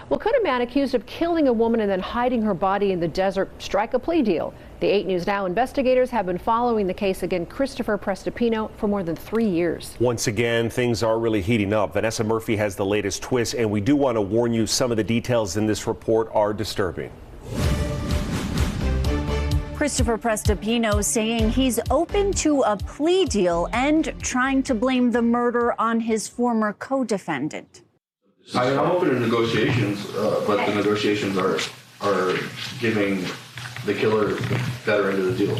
Well, could a man accused of killing a woman and then hiding her body in the desert strike a plea deal? The 8 News Now investigators have been following the case against Christopher Prestopino for more than 3 years. Once again, things are really heating up. Vanessa Murphy has the latest twist, and we do want to warn you, some of the details in this report are disturbing. Christopher Prestopino saying he's open to a plea deal and trying to blame the murder on his former co-defendant. I'm open to negotiations, but the negotiations are giving the killer the better end of the deal.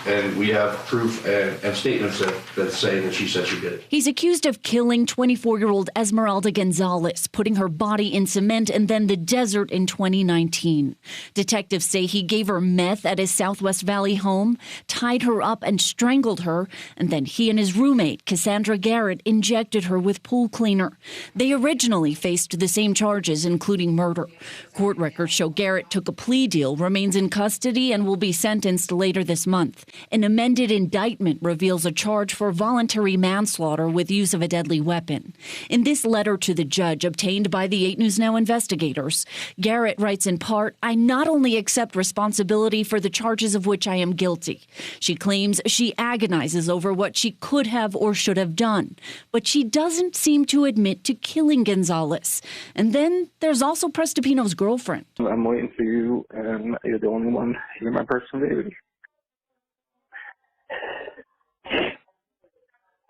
And we have proof and statements that say that she said she did it. He's accused of killing 24-year-old Esmeralda Gonzalez, putting her body in cement and then the desert in 2019. Detectives say he gave her meth at his Southwest Valley home, tied her up and strangled her, and then he and his roommate, Cassandra Garrett, injected her with pool cleaner. They originally faced the same charges, including murder. Court records show Garrett took a plea deal, remains in custody, and will be sentenced later this month. An amended indictment reveals a charge for voluntary manslaughter with use of a deadly weapon. In this letter to the judge obtained by the 8 News Now investigators, Garrett writes in part, "I not only accept responsibility for the charges of which I am guilty." She claims she agonizes over what she could have or should have done, but she doesn't seem to admit to killing Gonzalez. And then there's also Prestopino's girlfriend. I'm waiting for you, and you're the only one. You're my personal baby.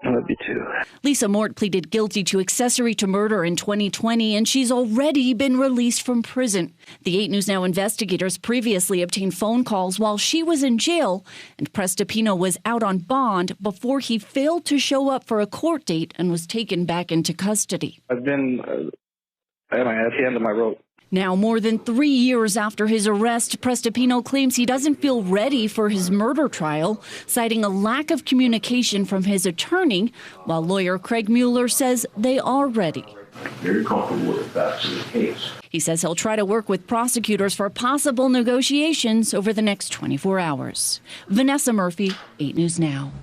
I love you too. Lisa Mort pleaded guilty to accessory to murder in 2020, and she's already been released from prison. The 8 News Now investigators previously obtained phone calls while she was in jail, and Prestopino was out on bond before he failed to show up for a court date and was taken back into custody. I've been at the end of my rope. Now, more than 3 years after his arrest, Prestopino claims he doesn't feel ready for his murder trial, citing a lack of communication from his attorney, while lawyer Craig Mueller says they are ready. Very comfortable with that in the case. He says he'll try to work with prosecutors for possible negotiations over the next 24 hours. Vanessa Murphy, 8 News Now.